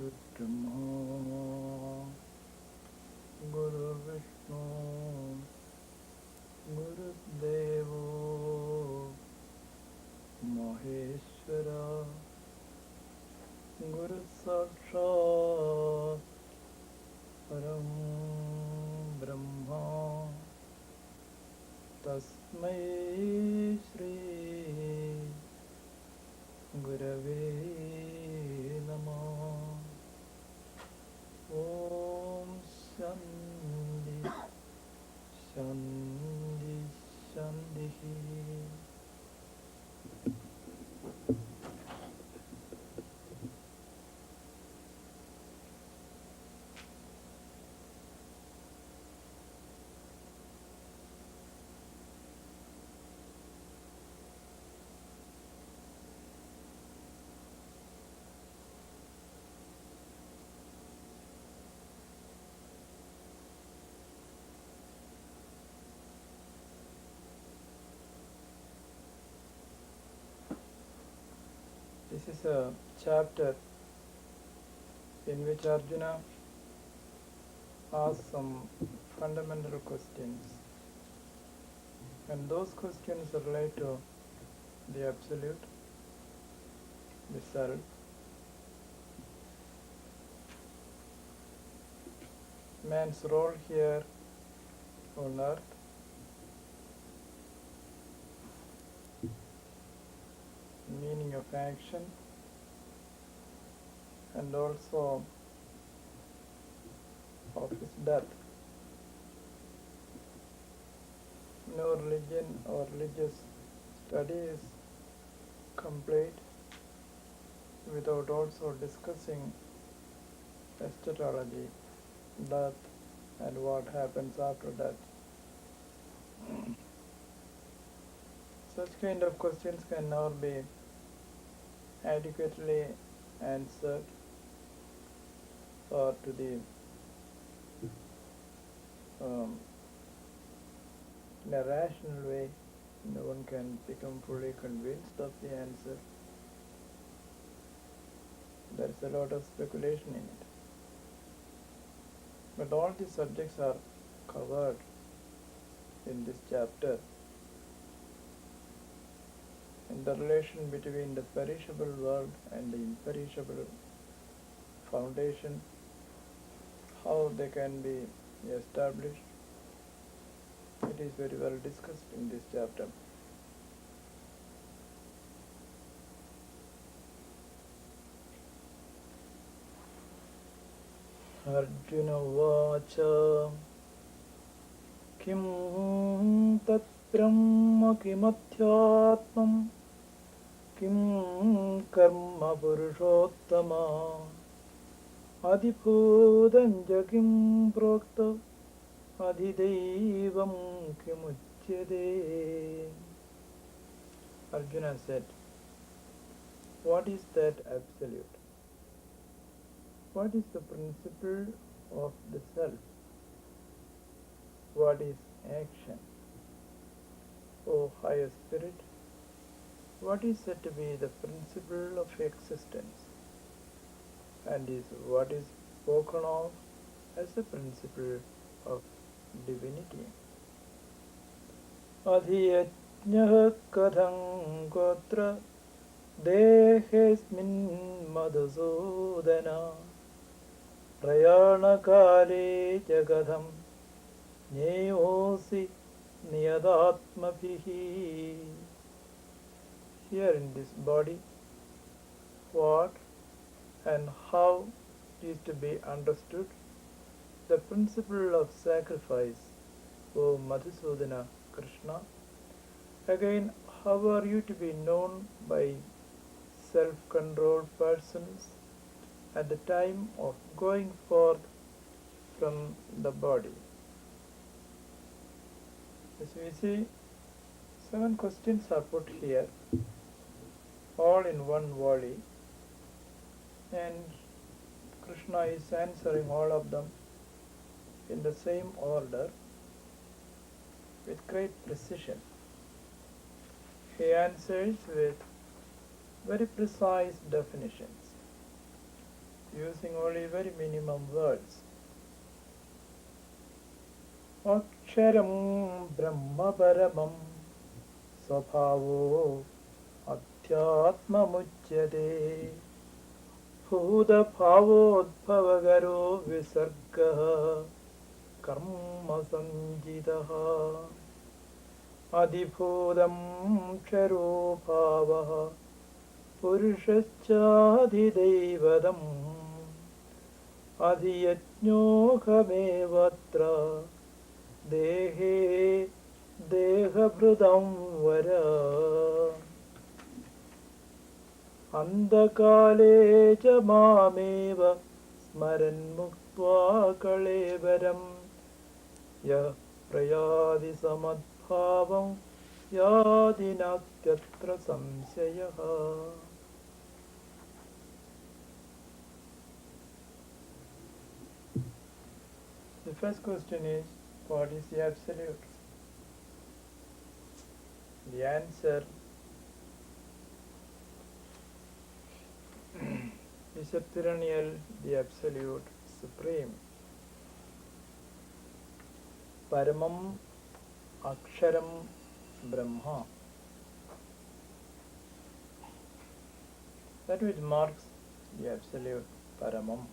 Brahma Guru Vishnu Guru Devo Maheshwara Guru Sakshat Param Brahma Tasmai Shri Gurave Namah. Om Shanti Shanti Shanti. This is a chapter in which Arjuna asks some fundamental questions, and those questions relate to the Absolute, the Self, man's role here on earth, meaning of action, and also of his death. No religion or religious study is complete without also discussing eschatology, death, and what happens after death. Such kind of questions can never be adequately answered or to the in a rational way. No one can become fully convinced of the answer. There is a lot of speculation in it. But all these subjects are covered in this chapter. In the relation between the perishable world and the imperishable foundation, how they can be established, it is very well discussed in this chapter. Arjuna Vacha Kim Tat Brahma Kimathyatmam Kim Karma Purushottama Adibhudanja Kim Prokta Adhidevam Kimuchyade. Arjuna said, what is that Absolute? What is the principle of the self? What is action? O higher spirit, what is said to be the principle of existence, and is what is spoken of as the principle of divinity? Adhiyajnah katham gotra dehesmin madhusudana prayana kale jagatham Neyosi Niyadatmapihi. Here in this body, what and how is to be understood the principle of sacrifice, O Madhusudana Krishna. Again, how are you to be known by self-controlled persons at the time of going forth from the body? As we see, 7 questions are put here, all in one volley, and Krishna is answering all of them in the same order with great precision. He answers with very precise definitions. using only very minimum words. Aksharam Brahma Paramam Svabhavo Adhyatma Muchyate Bhuta Bhavoddhavagaro Visargaha Karma Sanjitaha Adibhudam Ksharo Bhavaha Purushachadhidevadam Adhiyajñokamevatra Dehe Dehabhrudam Vara Andakale cha mameva Smaran Muktva Kalevaram Ya Prayadi Samadbhavam Yadinatyatra Samsyaha. The first question is, what is the Absolute? The answer is a perennial, the Absolute, Supreme. Paramam Aksharam Brahma. That which marks the Absolute Paramam.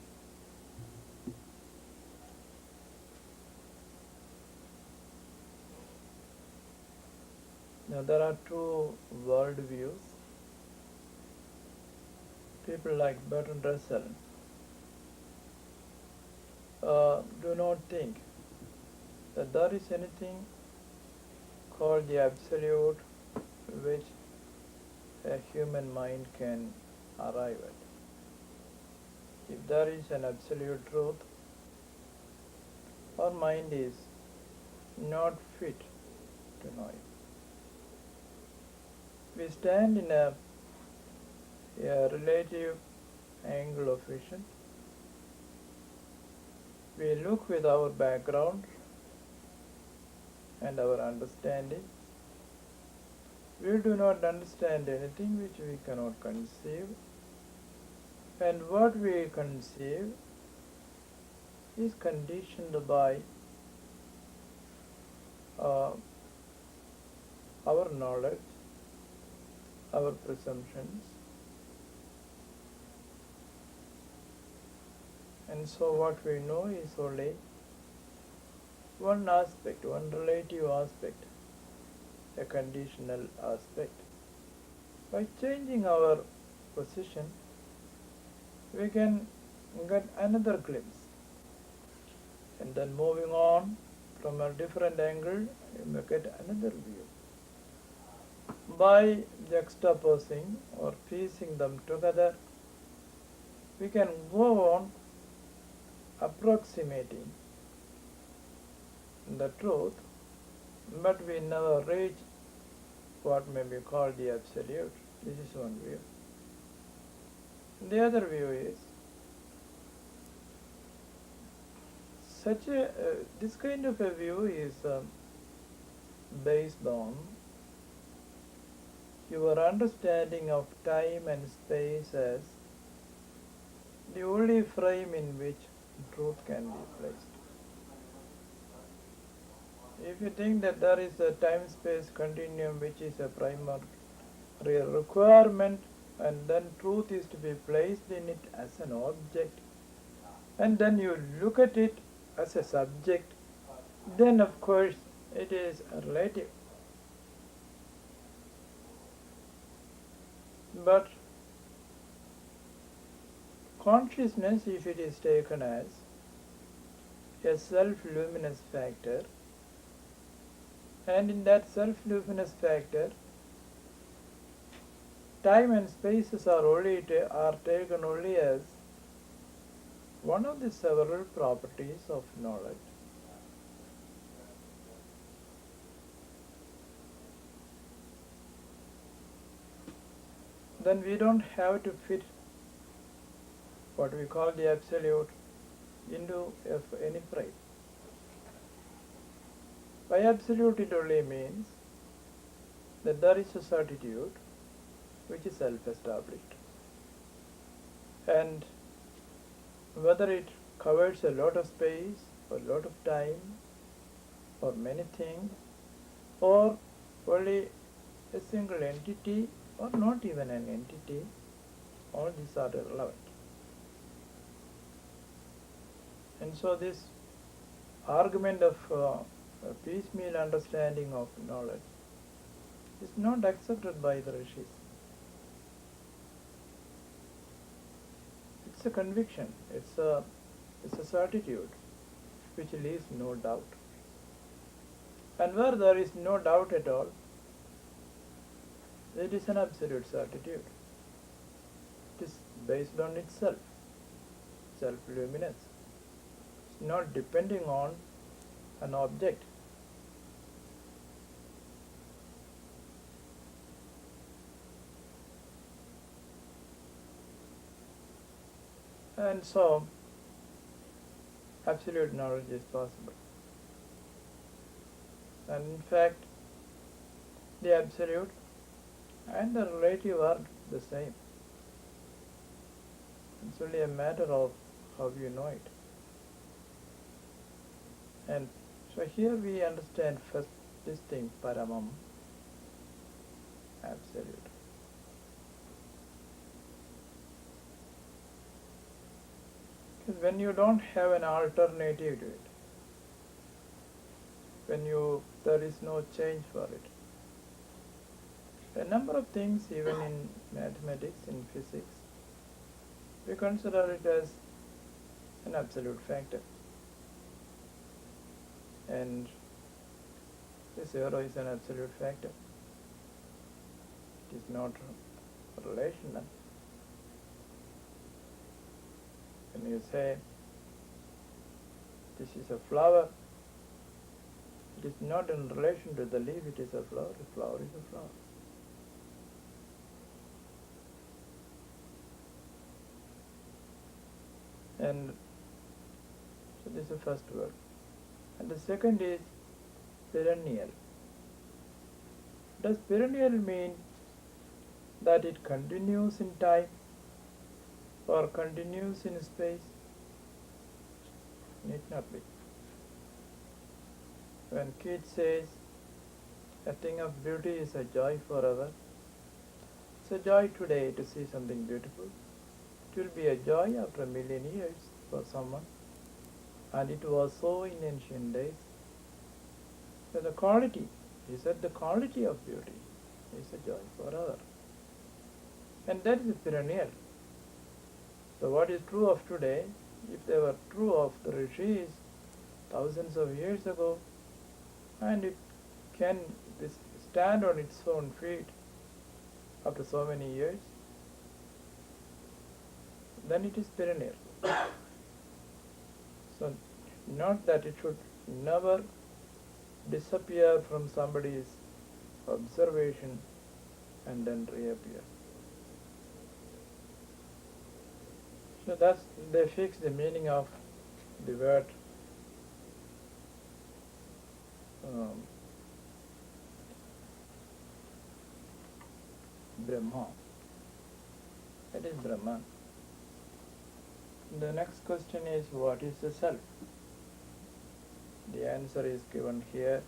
Now there are two world views. People like Bertrand Russell do not think that there is anything called the Absolute which a human mind can arrive at. If there is an absolute truth, our mind is not fit to know it. We stand in a relative angle of vision. We look with our background and our understanding. We do not understand anything which we cannot conceive, and what we conceive is conditioned by our knowledge, our presumptions, and so what we know is only one aspect, one relative aspect, a conditional aspect. By changing our position, we can get another glimpse, and then moving on from a different angle, you may get another view. By juxtaposing or piecing them together, we can go on approximating the truth, but we never reach what may be called the Absolute. This is one view. The other view is this kind of a view is based on your understanding of time and space as the only frame in which truth can be placed. If you think that there is a time-space continuum which is a primary requirement, and then truth is to be placed in it as an object, and then you look at it as a subject, then of course it is relative. But consciousness, if it is taken as a self-luminous factor, and in that self-luminous factor, time and spaces are taken only as one of the several properties of knowledge. Then we don't have to fit what we call the Absolute into any frame. By Absolute, it only means that there is a certitude which is self-established, and whether it covers a lot of space or a lot of time or many things, or only a single entity or not even an entity, all these are irrelevant. And so this argument of a piecemeal understanding of knowledge is not accepted by the rishis. It's a conviction, it's a certitude which leaves no doubt. And where there is no doubt at all, it is an absolute certitude. It is based on itself, self-luminous. It's not depending on an object. And so, absolute knowledge is possible. And in fact, the absolute and the relative are the same. It's only a matter of how you know it. And so here we understand first this thing, paramam, absolute. Because when you don't have an alternative to it, when there is no change for it, a number of things, even in mathematics, in physics, we consider it as an absolute factor. And the zero is an absolute factor. It is not relational. When you say this is a flower, it is not in relation to the leaf, it is a flower. A flower is a flower. And so this is the first word. And the second is perennial. Does perennial mean that it continues in time or continues in space? Need not be. When Keats says a thing of beauty is a joy forever, it's a joy today to see something beautiful. It will be a joy after a million years for someone. And it was so in ancient days. So the quality, he said the quality of beauty is a joy forever. And that is perennial. So what is true of today, if they were true of the rishis thousands of years ago, and it can stand on its own feet after so many years, then it is perennial. So not that it should never disappear from somebody's observation and then reappear. So they fix the meaning of the word Brahma. That is Brahman. The next question is, what is the self? The answer is given here.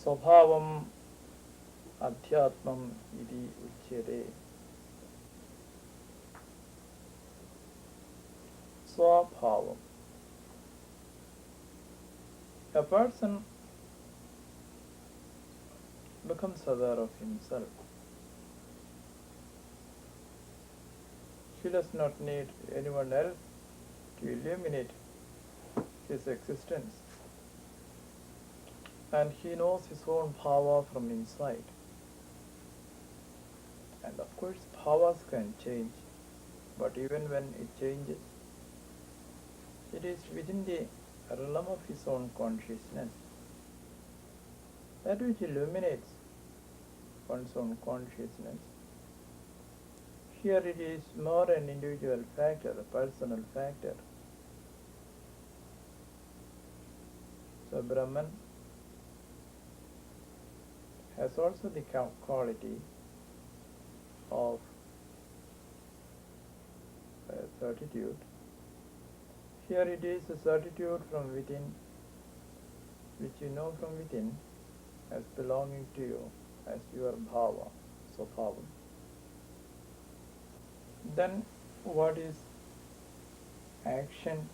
Swabhavam adhyatmam iti uchyate. Swabhavam. A person becomes aware of himself. He does not need anyone else to illuminate his existence. And he knows his own power from inside. And of course, powers can change, but even when it changes, it is within the realm of his own consciousness. That which illuminates one's own consciousness. Here it is more an individual factor, a personal factor. So Brahman has also the quality of certitude. Here it is a certitude from within, which you know from within as belonging to you, as your bhava, swabhava. Then what is action?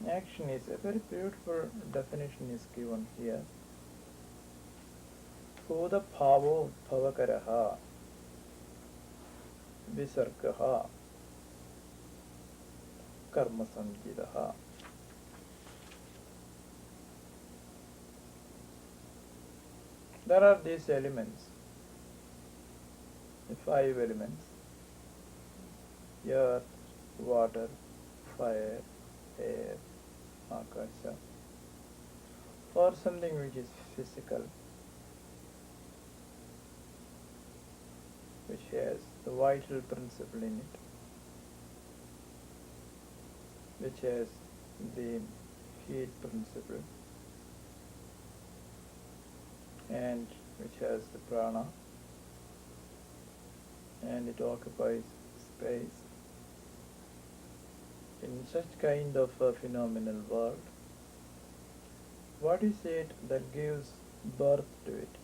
Action is a very beautiful definition is given here. Bhuda bhavo bhavakaraha visargaha karma samjidaha. There are these elements, the 5 elements: earth, water, fire, air, akasha, or something which is physical, which has the vital principle in it, which has the heat principle, and which has the prana, and it occupies space. In such kind of a phenomenal world, what is it that gives birth to it?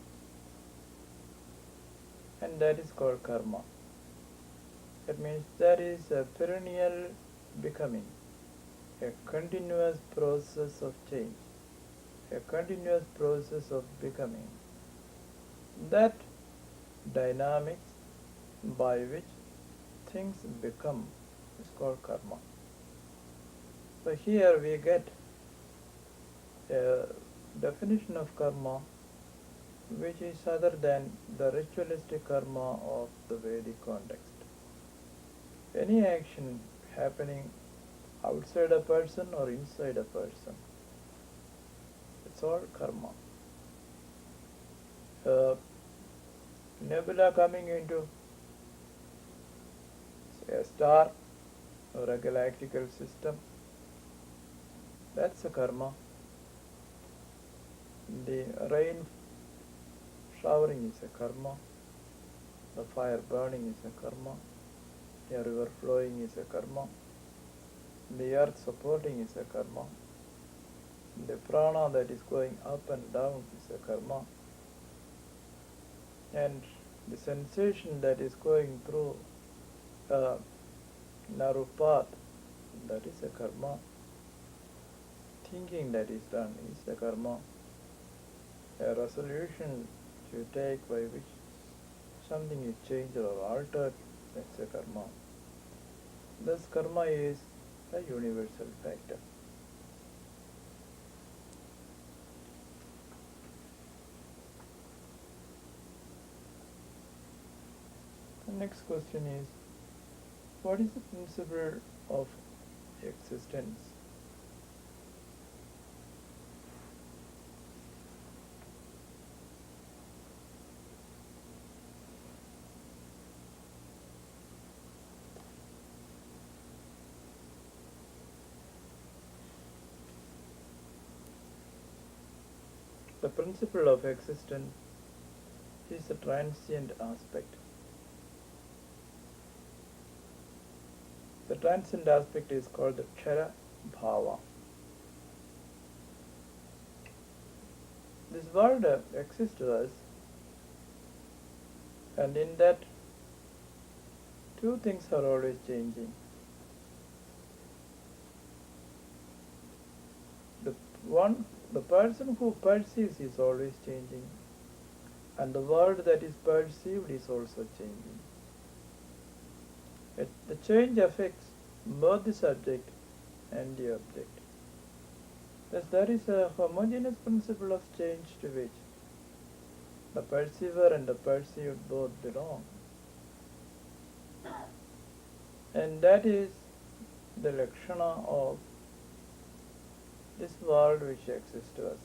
And that is called karma. That means there is a perennial becoming, a continuous process of change, a continuous process of becoming. That dynamics by which things become is called karma. So here we get a definition of karma which is other than the ritualistic karma of the Vedic context. Any action happening outside a person or inside a person, it's all karma. Nebula coming into a star or a galactical system, that's a karma. The rain showering is a karma. The fire burning is a karma. The river flowing is a karma. The earth supporting is a karma. The prana that is going up and down is a karma. And the sensation that is going through a narrow path, that is a karma. Thinking that is done is a karma. A resolution to take by which something is changed or altered, that's a karma. Thus karma is a universal factor. The next question is, what is the principle of existence? The principle of existence is a transient aspect. The transient aspect is called the Kshara Bhava. This world exists to us, and in that, two things are always changing. The person who perceives is always changing, and the world that is perceived is also changing. The change affects both the subject and the object. Thus there is a homogeneous principle of change to which the perceiver and the perceived both belong. And that is the lakshana of this world which exists to us.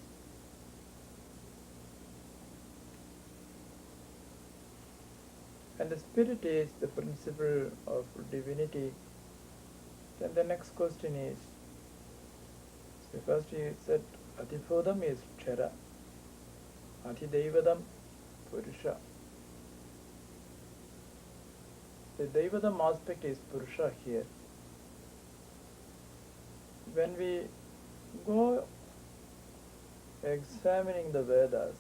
And the spirit is the principle of divinity. Then the next question is, so first he said, Adibodham is Kshara, Adidevadam Purusha. The Devatam aspect is Purusha here. When we go examining the Vedas,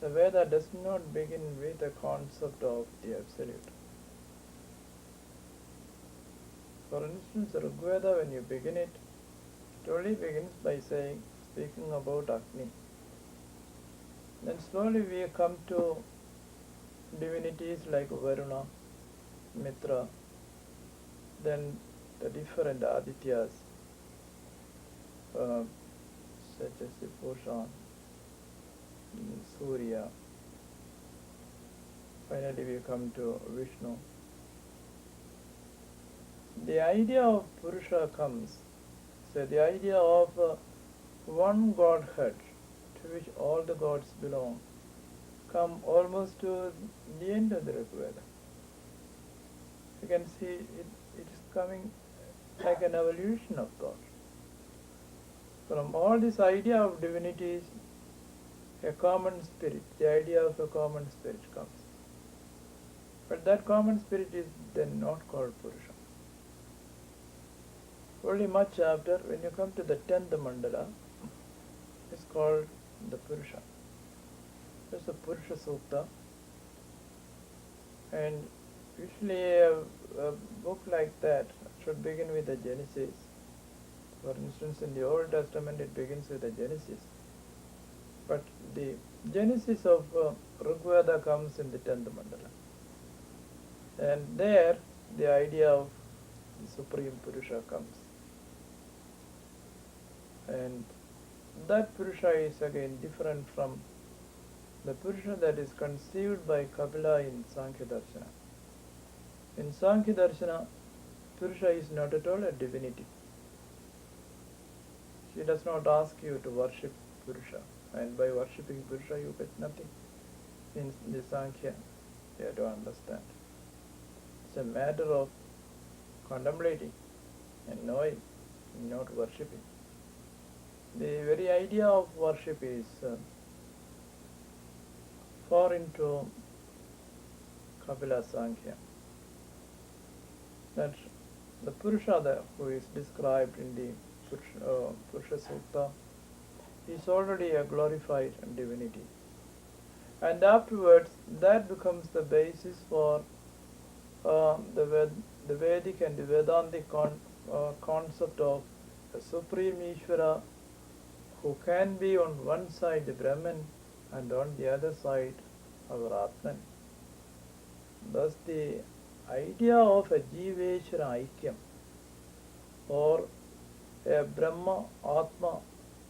the Veda does not begin with a concept of the Absolute. For instance, Rigveda, when you begin it, it only begins by speaking about Agni. Then slowly we come to divinities like Varuna, Mitra, then the different Adityas, such as the Pushan, Surya. Finally we come to Vishnu. The idea of Purusha comes, so the idea of one Godhead to which all the gods belong, come almost to the end of the Rigveda. You can see it is coming like an evolution of God. From all this idea of divinities, a common spirit, the idea of a common spirit comes. But that common spirit is then not called Purusha. Only much after, when you come to the 10th mandala, it's called the Purusha. It's a Purusha Sukta. And usually a book like that should begin with the Genesis. For instance, in the Old Testament it begins with the Genesis. But the Genesis of Rigveda comes in the 10th mandala. And there the idea of the Supreme Purusha comes. And that Purusha is again different from the Purusha that is conceived by Kapila in Sankhya Darshana. In Sankhya Darshana, Purusha is not at all a divinity. She does not ask you to worship Purusha, and by worshipping Purusha you get nothing. In the Sankhya, you have to understand. It's a matter of contemplating and knowing, not worshipping. The very idea of worship is foreign to Kapila Sankhya. That the Purusha who is described in the Purusha Sukta is already a glorified divinity. And afterwards, that becomes the basis for the Vedic and the Vedantic concept of a Supreme Ishvara who can be on one side the Brahman and on the other side our Atman. Thus the idea of a Jiveshwara Aikyam or a Brahma Atma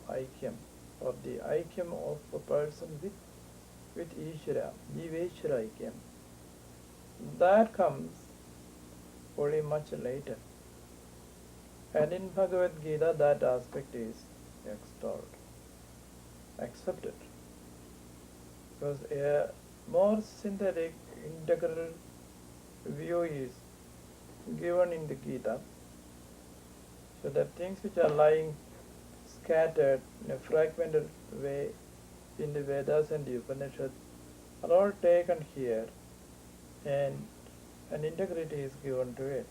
Aikyam or the Aikyam of a person with Ishvara, Jiveshwara Aikyam, that comes only much later. And in Bhagavad Gita that aspect is extolled, accepted. Because a more synthetic, integral view is given in the Gita, so that things which are lying scattered in a fragmented way in the Vedas and the Upanishads are all taken here, and an integrity is given to it.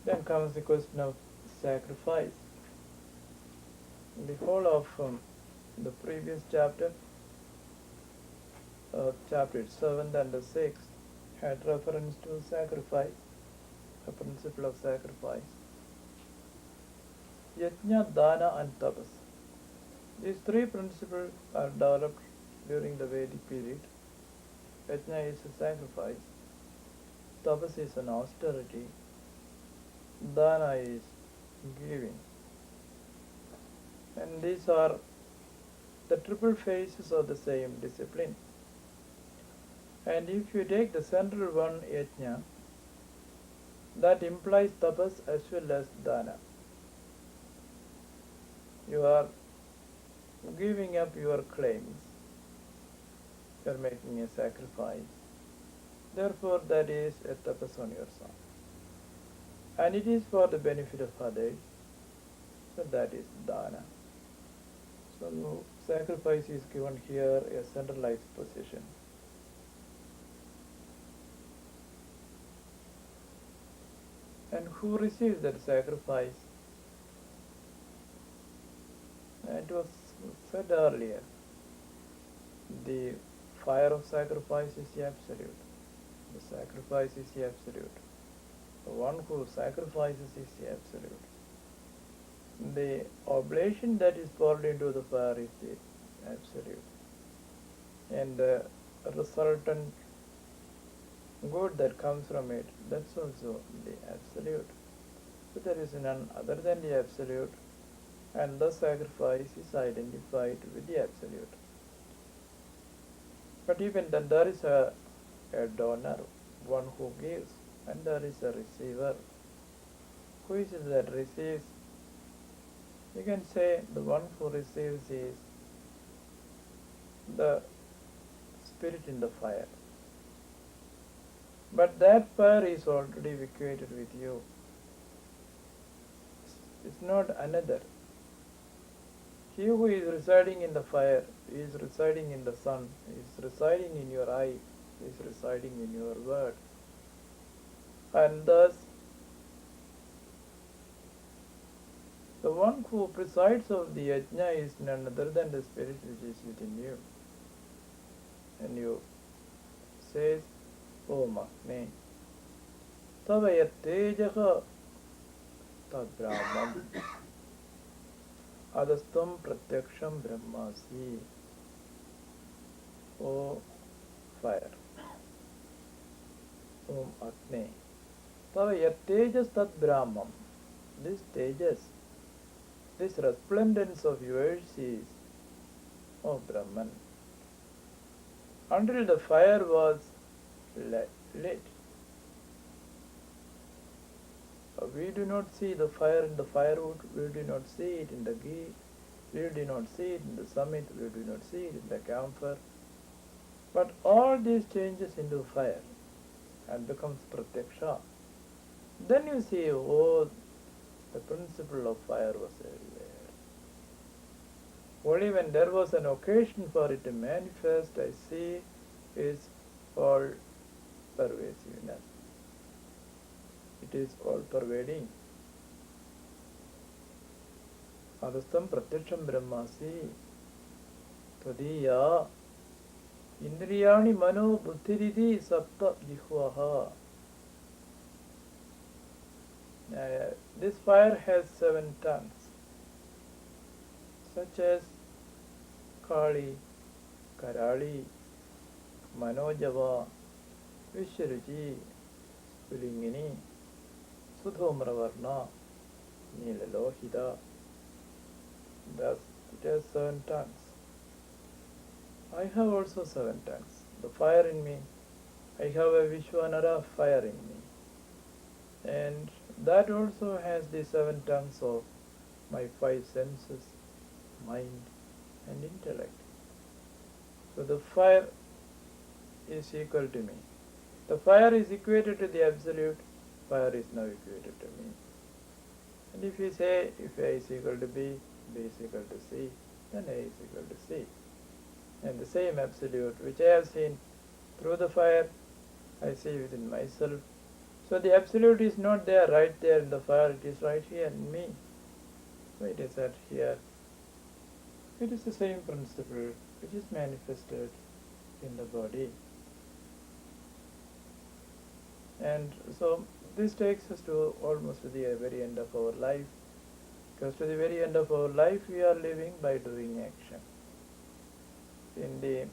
Then comes the question of sacrifice. The whole of the previous chapter, chapter 7th and the 6th, had reference to sacrifice, the principle of sacrifice. Yajna, Dana and Tapas. These three principles are developed during the Vedic period. Yajna is a sacrifice, Tapas is an austerity, Dana is giving. And these are the triple phases of the same discipline. And if you take the central one, Yajna, that implies tapas as well as dana. You are giving up your claims. You are making a sacrifice. Therefore, that is a tapas on your side. And it is for the benefit of others. So that is dana. So sacrifice is given here a centralized position. And who receives that sacrifice? It was said earlier, the fire of sacrifice is the absolute. The sacrifice is the absolute. The one who sacrifices is the absolute. The oblation that is poured into the fire is the absolute. And the resultant good that comes from it, that's also the absolute. So there is none other than the absolute, and the sacrifice is identified with the absolute. But even then there is a donor, one who gives, and there is a receiver. Who is it that receives? You can say the one who receives is the spirit in the fire. But that fire is already equated with you. It's not another. He who is residing in the fire is residing in the sun, is residing in your eye, is residing in your word. And thus, the one who presides over the yajna is none other than the spirit which is within you. And you says, Om Agni, Tavaya Tejaha Tad Brahman Adastam Pratyaksham Brahmasi. O fire, Om Agni, Tavaya Tejas Tad Brahman. This Tejas, this resplendence of yours is, O Brahman. Until the fire was lit, we do not see the fire in the firewood, we do not see it in the ghee, we do not see it in the summit, we do not see it in the camphor. But all these changes into fire and becomes pratyaksha. Then you see, oh, the principle of fire was everywhere. Only when there was an occasion for it to manifest, I see its all pervasiveness. It is all pervading. Adastam pratyaksham brahmasi tadiya indriyani mano buddhiriti sapta jihvaha. This fire has 7 tongues, such as Kali, Karali, Manojava, Vishruchi, Spulingini, Sudhomravarna, Nilalohita. Thus, it has 7 tongues. I have also 7 tongues. The fire in me, I have a Vishwanara fire in me. And that also has the 7 tongues of my 5 senses, mind and intellect. So the fire is equal to me. The fire is equated to the absolute, fire is now equated to me. And if you say, if A is equal to B is equal to C, then A is equal to C. And the same absolute which I have seen through the fire, I see within myself. So the absolute is not there right there in the fire, it is right here in me. So it is at here. It is the same principle which is manifested in the body. And so this takes us to almost to the very end of our life. Because to the very end of our life we are living by doing action. In the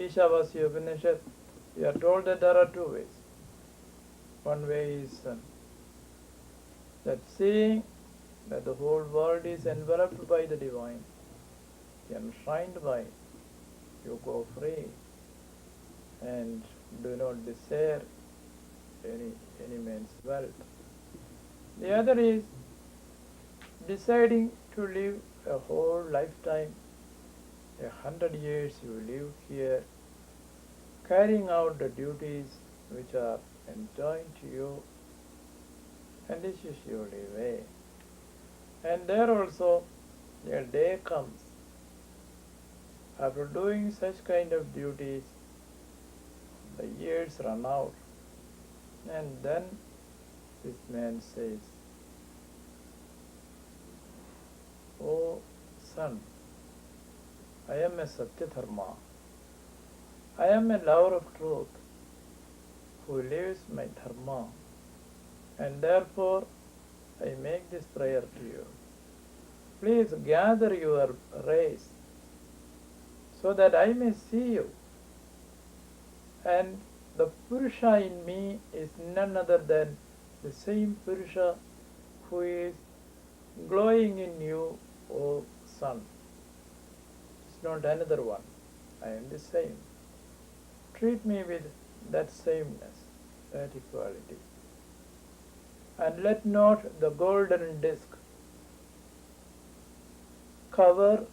Ishavasya Upanishad, we are told that there are 2 ways. One way is that seeing that the whole world is enveloped by the divine, enshrined by it, you go free and do not desire any man's wealth. The other is deciding to live a whole lifetime, 100 years you live here, carrying out the duties which are enjoined to you, and this is your way. And there also a day comes, after doing such kind of duties, the years run out, and then this man says, "Oh son, I am a Satyadharma. I am a lover of truth who lives my dharma, and therefore I make this prayer to you. Please gather your race so that I may see you. And the Purusha in me is none other than the same Purusha who is glowing in you, O son. It's not another one. I am the same. Treat me with that sameness, that equality. And let not the golden disk cover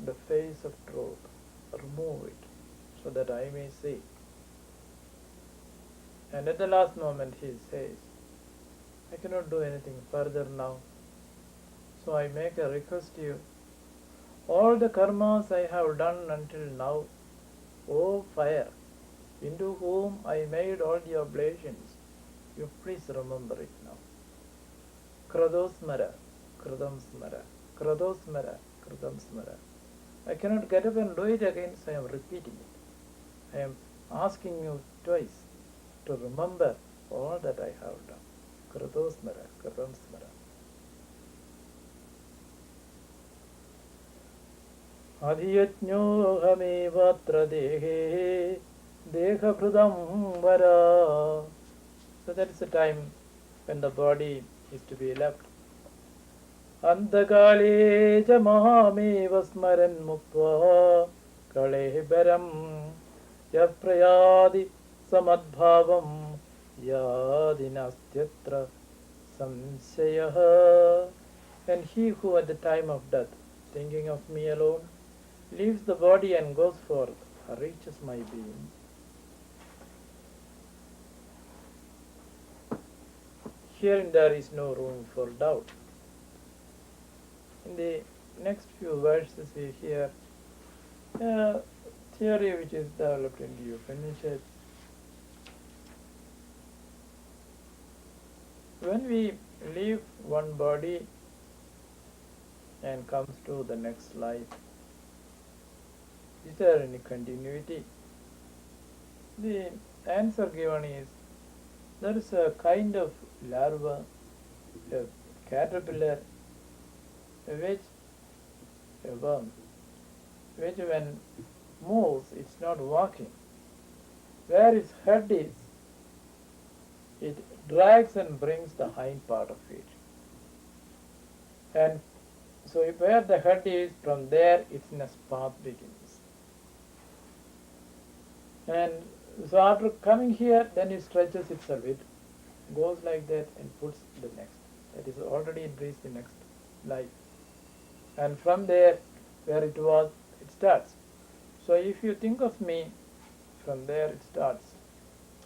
the face of truth. Remove it so that I may see." And at the last moment he says, "I cannot do anything further now. So I make a request to you. All the karmas I have done until now, O fire, into whom I made all the oblations, you please remember it now. Kradosmara, Kradam smara, Kradosmara, Kradam smara." I cannot get up and do it again, so I am repeating it. I am asking you twice to remember all that I have done. Kradosmara, Kradam smara. Adhiyajñohamevatra dehe dehabhrudam vara. So that is the time when the body is to be left. Antakale cha mahameva smaran muktva kalehibaram yaprayadi samadbhavam yadinastyatra samsayah. And he who at the time of death, thinking of me alone, leaves the body and goes forth, reaches my being. Herein there is no room for doubt. In the next few verses we hear a theory which is developed in the Upanishads. When we leave one body and comes to the next life, is there any continuity? The answer given is, there is a kind of larva, a caterpillar, a worm, which when moves, it's not walking. Where its head is, it drags and brings the hind part of it. And so if where the head is, from there its next path begins. And so after coming here, then it stretches itself. It goes like that and puts the next. That is already it brings the next life. And from there, where it was, it starts. So if you think of me, from there it starts.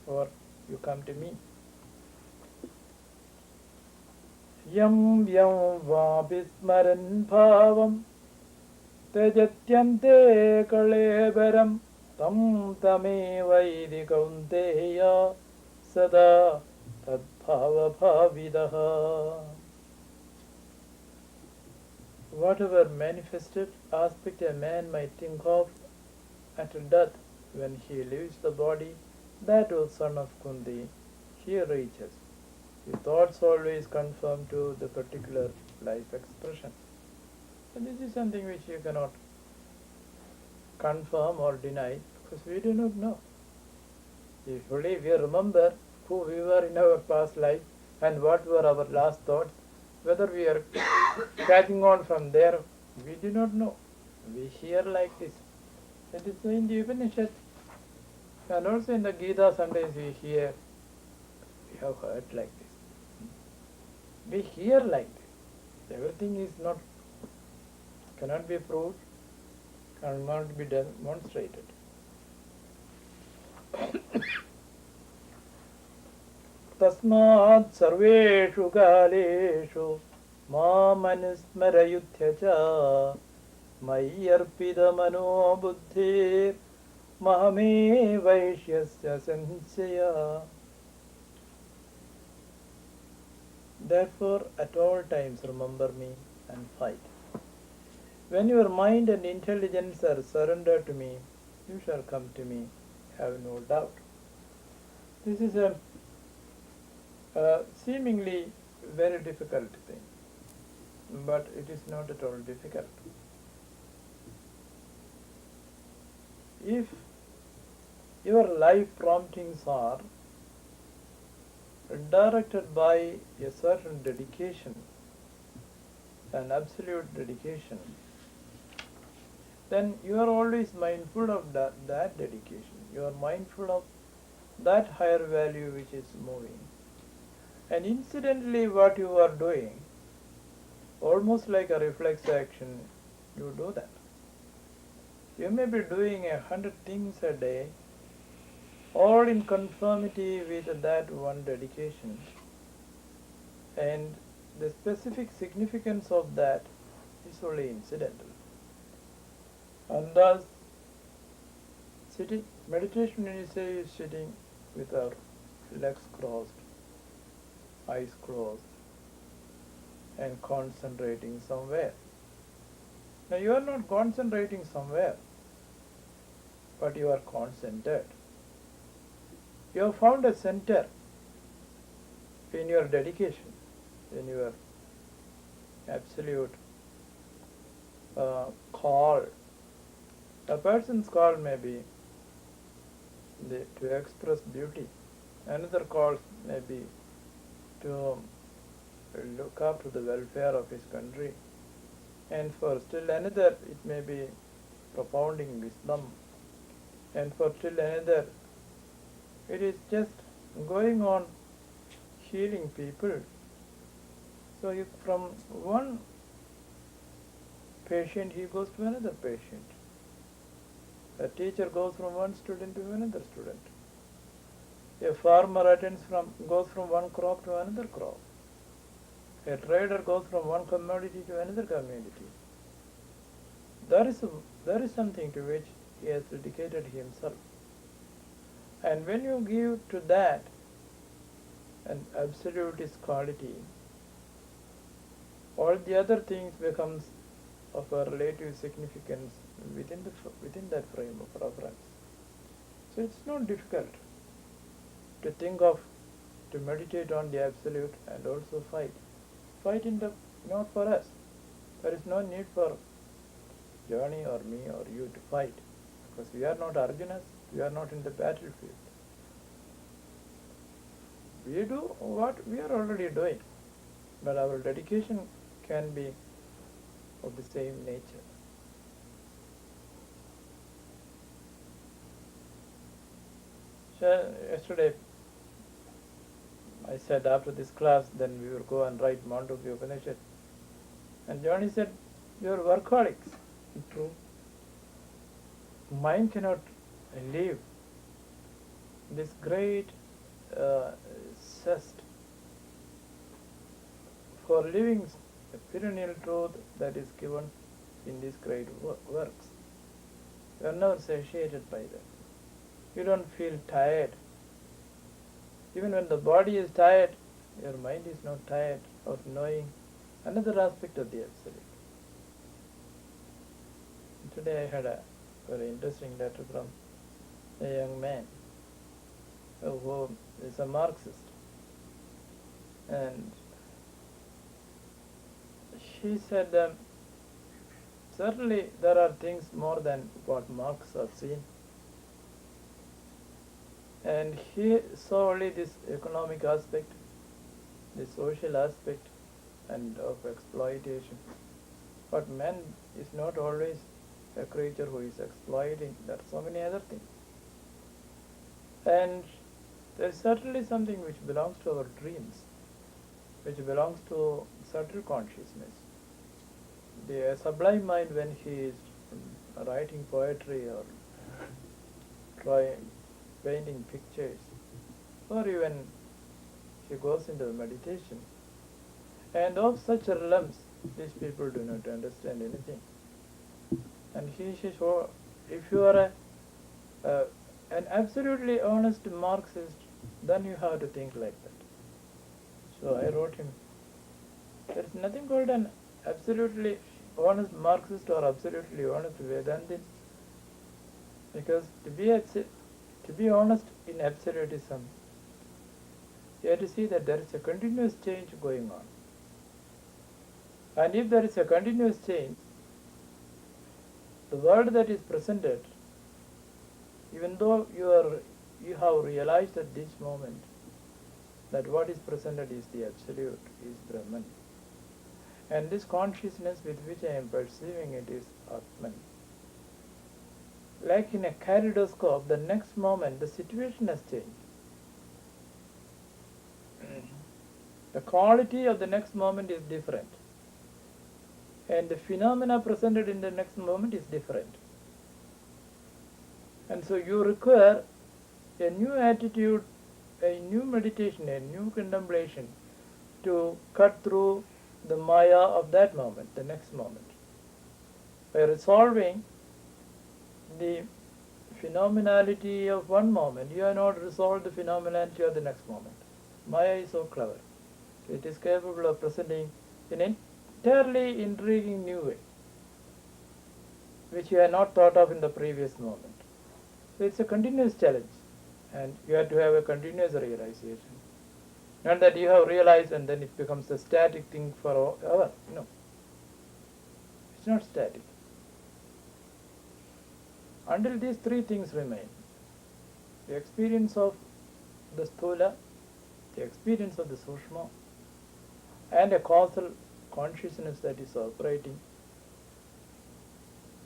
Or you come to me. Yam yam vabhismaran bhavam tejatyante kalebaram tam tamevaidi kaunteya sada tadbhava bhavidaha. Whatever manifested aspect a man might think of after death, when he leaves the body, that, O son of Kundi, he reaches. The thoughts always conform to the particular life expression. And this is something which you cannot confirm or deny, because we do not know. If only we remember who we were in our past life and what were our last thoughts, whether we are catching on from there, we do not know. We hear like this. It is in the Upanishad. And also in the Gita sometimes we hear, we have heard like this. We hear like this. Everything is not, cannot be proved, cannot be demonstrated. Tasmad sarveshu kaleshu मामनुस्मरयुध्य च मयि अर्पितमनो बुद्धिर्महमेवैष्यस्य संशयः. Therefore, at all times remember me and fight. When your mind and intelligence are surrendered to me, you shall come to me, have no doubt. This is a seemingly very difficult thing, but it is not at all difficult. If your life promptings are directed by a certain dedication, an absolute dedication, then you are always mindful of that dedication. You are mindful of that higher value which is moving. And incidentally what you are doing, almost like a reflex action, you do that. You may be doing 100 things a day, all in conformity with that one dedication. And the specific significance of that is only incidental. And thus, meditation when you say is sitting with our legs crossed, eyes closed, and concentrating somewhere. Now you are not concentrating somewhere, but you are concentrated. You have found a center in your dedication, in your absolute call. A person's call may be to express beauty. Another call may be to look after the welfare of his country. And for still another, it may be propounding wisdom. And for still another, it is just going on healing people. So if from one patient he goes to another patient. A teacher goes from one student to another student. A farmer goes from one crop to another crop. A trader goes from one commodity to another commodity. There is something to which he has dedicated himself. And when you give to that an absolutist quality, all the other things becomes of a relative significance within that frame of reference. So it's not difficult to think of, to meditate on the absolute and also fight. Fight not for us. There is no need for Johnny or me or you to fight, because we are not Arjunas, we are not in the battlefield. We do what we are already doing, but our dedication can be of the same nature. So yesterday I said after this class then we will go and write Mandukya Upanishad. And Johnny said, you are workaholics. True. Mind cannot live this great zest for living a perennial truth that is given in these great works. You are never satiated by that. You don't feel tired. Even when the body is tired, your mind is not tired of knowing another aspect of the Absolute. Today I had a very interesting letter from a young man who is a Marxist. And she said certainly there are things more than what Marx has seen. And he saw only this economic aspect, the social aspect, and of exploitation. But man is not always a creature who is exploiting. There are so many other things. And there is certainly something which belongs to our dreams, which belongs to subtle consciousness. The sublime mind, when he is writing poetry or painting pictures, or even he goes into meditation, And of such realms, these people do not understand anything. And he says, oh, if you are an absolutely honest Marxist, then you have to think like that. So I wrote him, there is nothing called an absolutely honest Marxist or absolutely honest Vedantist, because to be honest in absolutism, you have to see that there is a continuous change going on. And if there is a continuous change, the world that is presented, even though you have realized at this moment that what is presented is the absolute, is Brahman. And this consciousness with which I am perceiving it is Atman. Like in a kaleidoscope, the next moment the situation has changed. The quality of the next moment is different. And the phenomena presented in the next moment is different. And so you require a new attitude, a new meditation, a new contemplation to cut through the maya of that moment, the next moment. By resolving the phenomenality of one moment, you have not resolved the phenomenality of the next moment. Maya is so clever. It is capable of presenting an entirely intriguing new way, which you had not thought of in the previous moment. So it's a continuous challenge, and you have to have a continuous realization. Not that you have realized and then it becomes a static thing forever. No. It's not static. Until these three things remain, the experience of the sthula, the experience of the sushma, and a causal consciousness that is operating,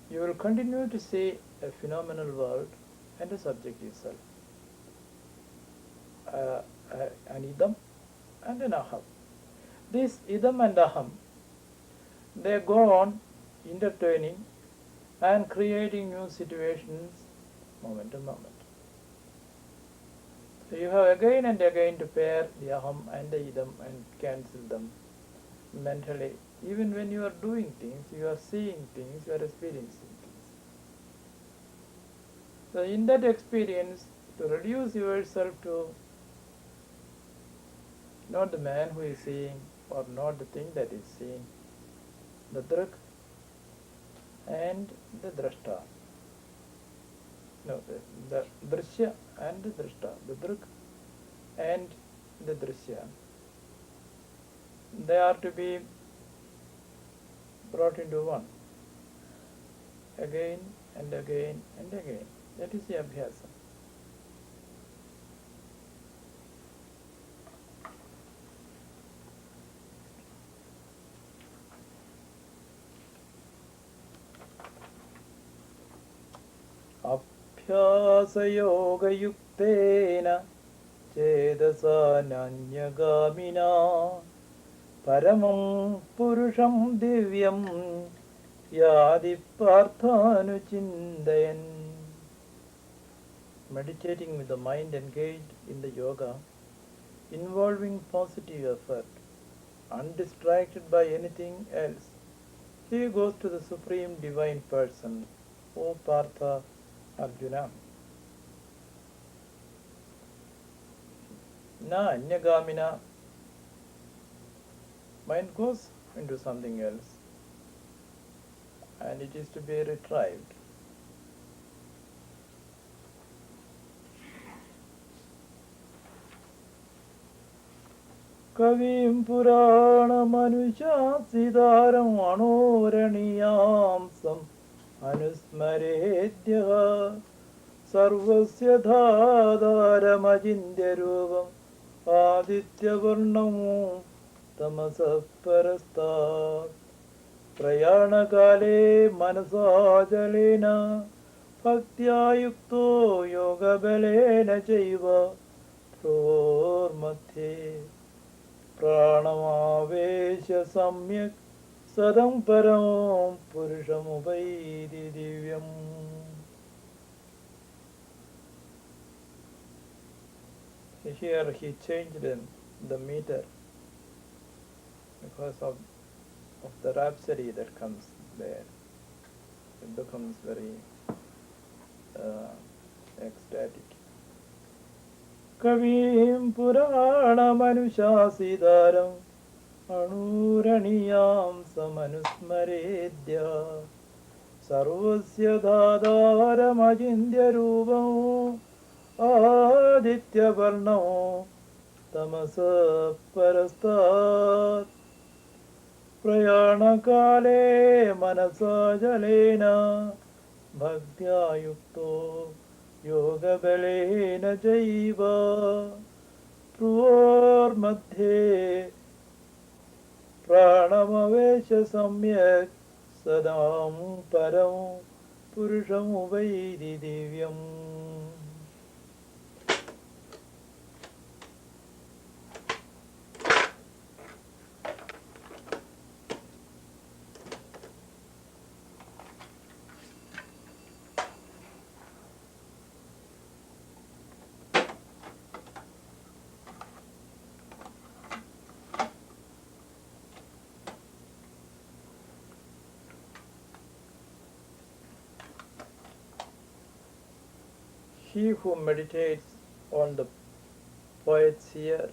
you will continue to see a phenomenal world and a subject itself. An idam and an aham. This idam and aham, they go on intertwining and creating new situations moment to moment. So you have again and again to pair the aham and the idam and cancel them mentally. Even when you are doing things, you are seeing things, you are experiencing things. So in that experience, to reduce yourself to not the man who is seeing or not the thing that is seeing, the drik and the drashta. No, the drishya and the drashta, the drik and the drishya. They are to be brought into one again and again and again. That is the abhyasa. Abhyasayogayuktena chedasa nanyagaminā paramam purusham divyam yadi parthanuchindayan. Meditating with the mind engaged in the yoga, involving positive effort, undistracted by anything else, he goes to the Supreme Divine Person, O Partha Arjuna. Na anyagamina, mind goes into something else, and it is to be retrieved. Kavim Purana Manushasidaram Anoraniyamsam Anusmaredya Sarvasya Dhadaram Ajindyaruvam Aditya Varnam Tamasa Parastat Prayana Kale Manasajalena Bhaktya Yukto Yoga Balena Jaiva Prormathe Pranamavesha Samyak Sadam Param Purushamupaiti Divyam. Here he changed the meter. because of the rhapsody that comes there. It becomes very ecstatic. Kavim Puranamanushasidaram Anuraniyam Samanusmaredya Sarvasya Dhadaramajindya Rupam Aditya Varnam Tamasa Parastat Prayanakale Manasa Jalena Bhaktya Yukto Yoga Balena Jaiva Prur Madhe Pranamavesha Samyak Sadam Param Purusham Vaidi Divyam. He who meditates on the poets here,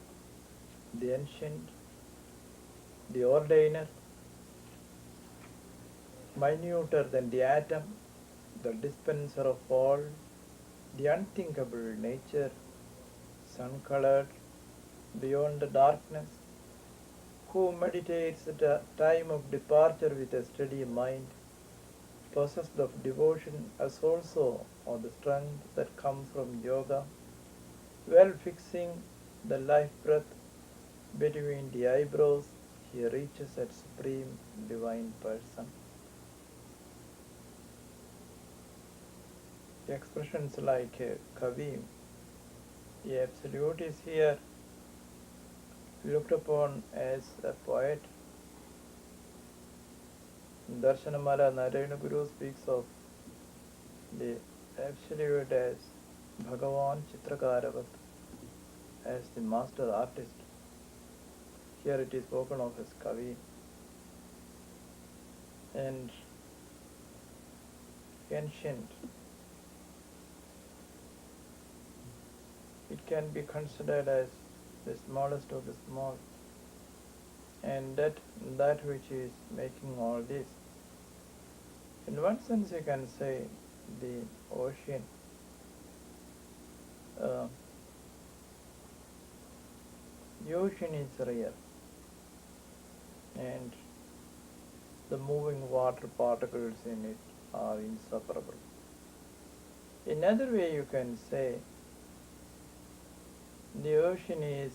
the ancient, the ordainer, minuter than the atom, the dispenser of all, the unthinkable nature, sun-colored, beyond the darkness, who meditates at a time of departure with a steady mind, possessed of devotion as also of the strength that comes from yoga, well fixing the life breath between the eyebrows, he reaches at supreme divine person. The expressions like Kavim, the Absolute is here looked upon as a poet. Darshanamala Narayana Guru speaks of the Absolute as Bhagavan Chitrakaravat, as the master artist. Here it is spoken of as Kavi. And ancient, it can be considered as the smallest of the small, and that which is making all this. In one sense you can say the ocean. The ocean is real, and the moving water particles in it are inseparable. In another way you can say the ocean is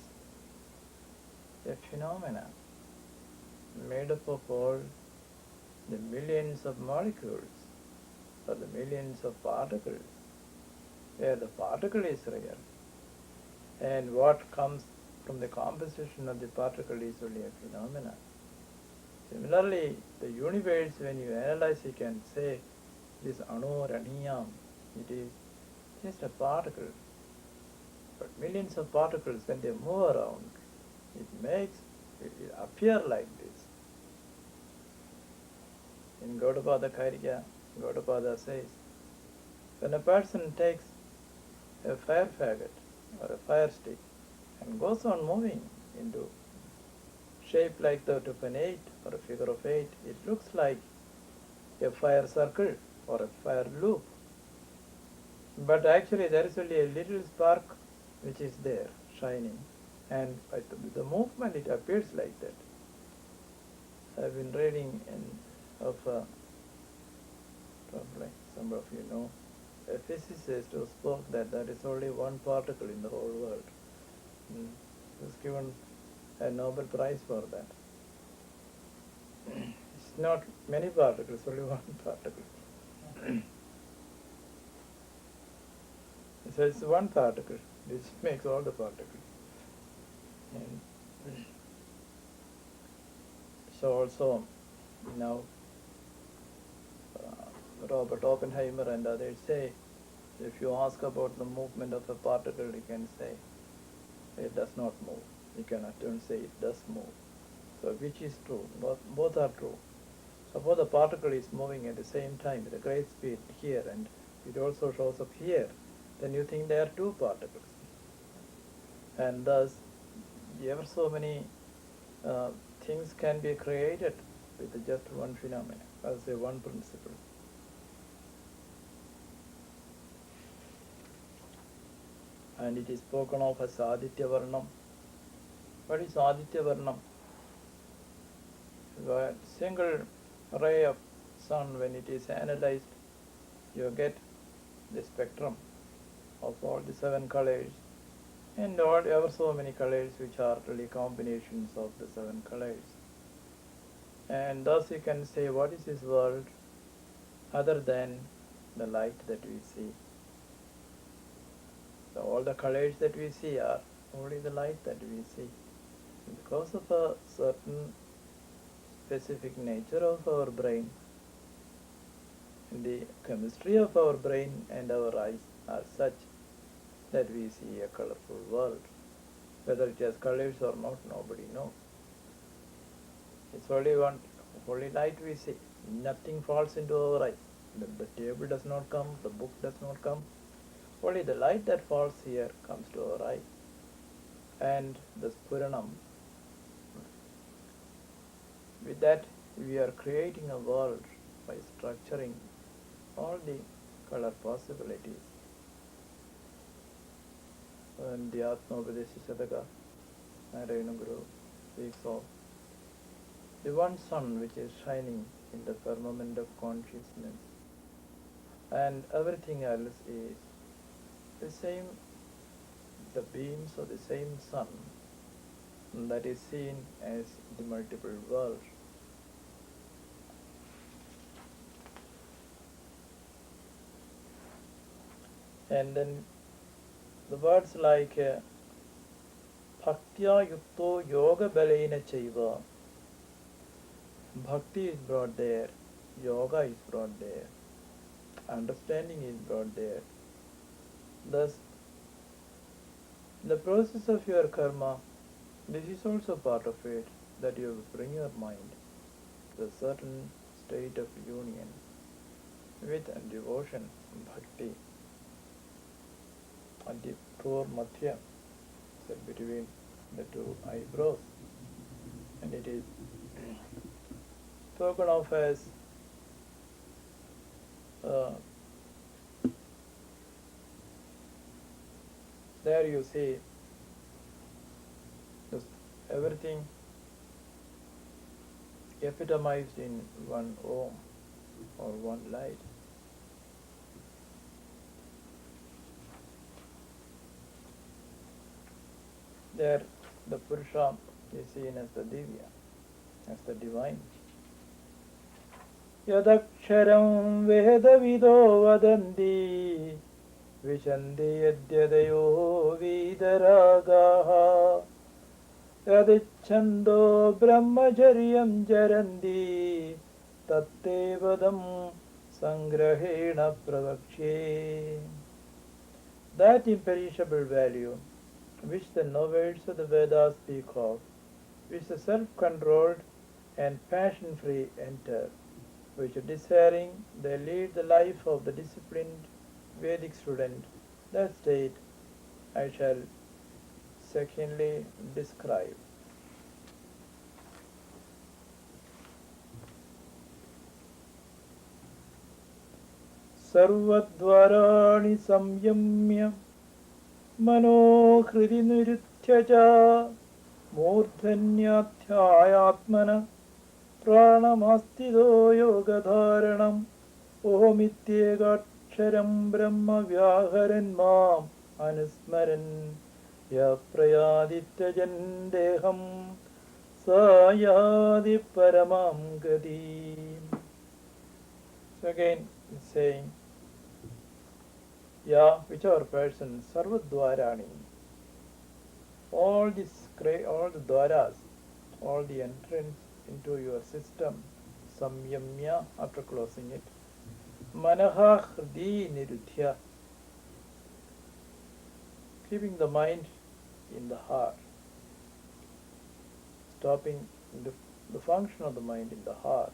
a phenomena made up of all the millions of molecules or the millions of particles, where the particle is real, and what comes from the composition of the particle is only a phenomena. Similarly, the universe, when you analyze, you can say this anu raniyam, it is just a particle. But millions of particles, when they move around, it appear like this. In Gaudapada Karika, Gaudapada says, when a person takes a fire faggot or a fire stick and goes on moving into shape like that of an 8 or a figure of 8, it looks like a fire circle or a fire loop. But actually there is only a little spark which is there, shining, and by the movement it appears like that. I've been reading of probably some of you know, a physicist who spoke that there is only one particle in the whole world. He was given a Nobel Prize for that. It's not many particles, only one particle. So it's one particle which makes all the particles. And so also now Robert Oppenheimer and others say, if you ask about the movement of a particle, you can say it does not move. You cannot don't say it does move. So which is true? Both are true. Suppose the particle is moving at the same time with a great speed here and it also shows up here, then you think there are two particles. And thus, ever so many uh, things can be created with just one phenomenon, as a one principle. And it is spoken of as Aditya Varnam. What is Aditya Varnam? A single ray of sun, when it is analyzed, you get the spectrum of all the 7 colors and all ever so many colors, which are really combinations of the 7 colors. And thus you can say, what is this world other than the light that we see? So all the colors that we see are only the light that we see. Because of a certain specific nature of our brain, the chemistry of our brain and our eyes are such that we see a colorful world. Whether it has colors or not, nobody knows. It's only light we see. Nothing falls into our eyes. The table does not come, the book does not come. Only the light that falls here comes to our eye. And the Spuranam, with that we are creating a world by structuring all the color possibilities. And the Atmaopadeshi Sadaka, Narayana Guru speaks of the one sun which is shining in the firmament of consciousness, and everything else is the same, the beams of the same sun that is seen as the multiple worlds. And then the words like Bhaktya Yukto Yoga Balena Chaiva. Bhakti is brought there, yoga is brought there, understanding is brought there. Thus, the process of your karma, this is also part of it, that you bring your mind to a certain state of union with devotion, bhakti, at the poor madhya, set between the two eyebrows, and it is spoken of as there you see just everything epitomized in one Om or one light. There the Purusha is seen as the Divya, as the divine. Yadaksharam Vedavido Vadanti Vishandi Yadyadayo Vidaragaha Yadichando Brahmacharyam Jarandi Tatte Vadam Sangrahena Pravakshe. That imperishable value which the novels of the Vedas speak of, which the self-controlled and passion-free enter, which desiring they lead the life of the disciplined Vedic student, that state I shall secondly describe. Sarvadvarani samyamya mano hridi nirithya ca मूर्धन्याध्यायात्मन प्राणमास्तिदो योगधारणम् ओमित्येकाक्षरं ब्रह्म व्याहरन् माम् अनुस्मरन् यः प्रयादित्यजन् देहं स याति परमां गतिम्. So again it's saying, whichever person, sarvadvarani, all the dwaras, all the entrance into your system, samyamya, after closing it, manaha hrdi niruddhya, keeping the mind in the heart, stopping the function of the mind in the heart.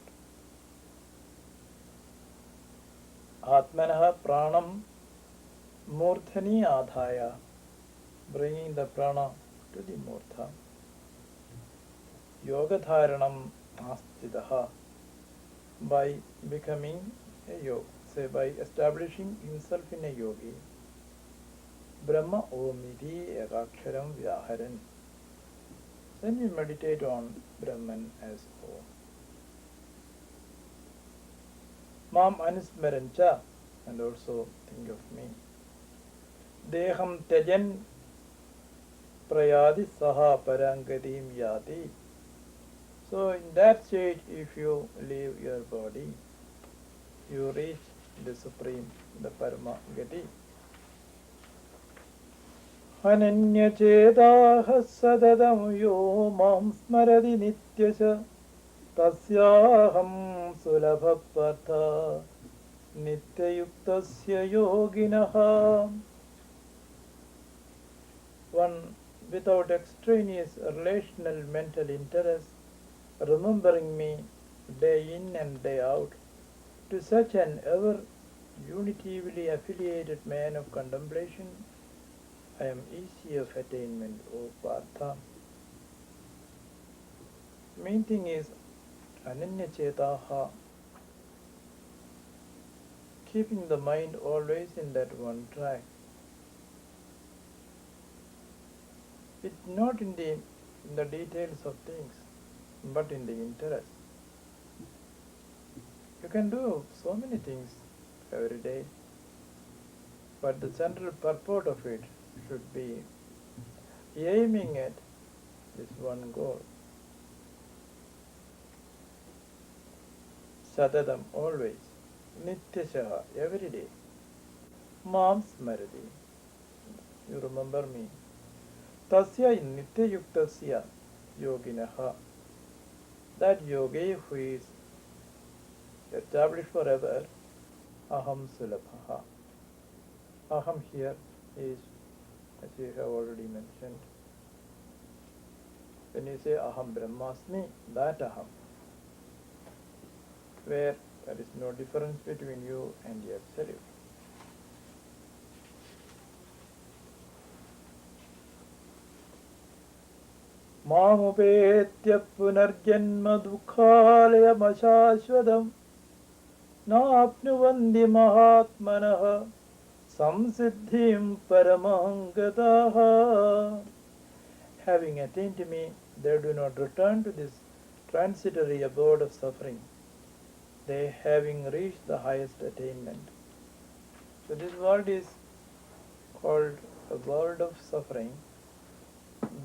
Atmanaha pranam murthani adhaya, bringing the prana to the murtha. Yogadharanam astidaha, by becoming a yogi, say by establishing himself in a yogi. Brahma omiti ekaksharam vyaharan. Then we meditate on Brahman as Om. Mam anusmarancha, and also think of me. Deham tyajan prayadi saha parangatim yati. So in that state, if you leave your body, you reach the Supreme, the Parama Gati. Ananyachetaha sadadam yo mam smaradi nityasha tasyaham sulabha partha nityayuktasya yoginaha. One without extraneous relational mental interest, remembering me day in and day out, to such an ever unitively affiliated man of contemplation, I am easy of attainment, O Partha. Main thing is ananyachetaha, keeping the mind always in that one track. It's not in the details of things, but in the interest. You can do so many things every day, but the central purport of it should be aiming at this one goal. Sadadam, always. Nityashaha, every day. Mam smaradi, you remember me. Tasya nityayuktasya yoginaha, that yogi who is established forever, aham sulabha. Aham here is, as you have already mentioned, when you say aham brahmasmi, that aham, where there is no difference between you and the Absolute. Mamupetya punarjanma dukhalayam ashashvadam नाप्नुवन्ति महात्मनः samsiddhim paramahangataha. Having attained me, they do not return to this transitory abode of suffering, they having reached the highest attainment. So this world is called a world of suffering,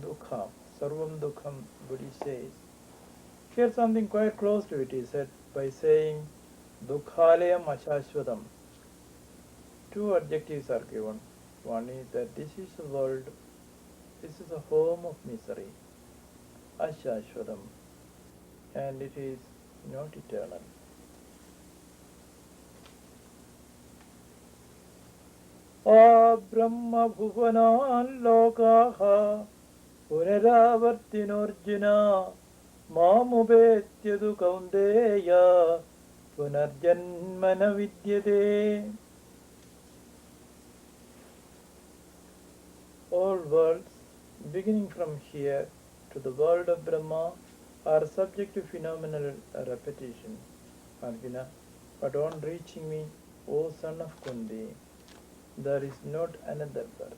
dukkha, sarvam dukkham, Buddha says. Here something quite close to it is said by saying dukkhalayam ashashvatam. Two adjectives are given. One is that this is a world, this is a home of misery, ashashvatam, and it is not eternal. Brahma bhuvanan lokaha punaravartinorjuna mamubetyadu kaundeya punarjanmana vidyate. All worlds, beginning from here to the world of Brahma, are subject to phenomenal repetition, Arjuna. But on reaching me, O son of Kundi, there is not another birth.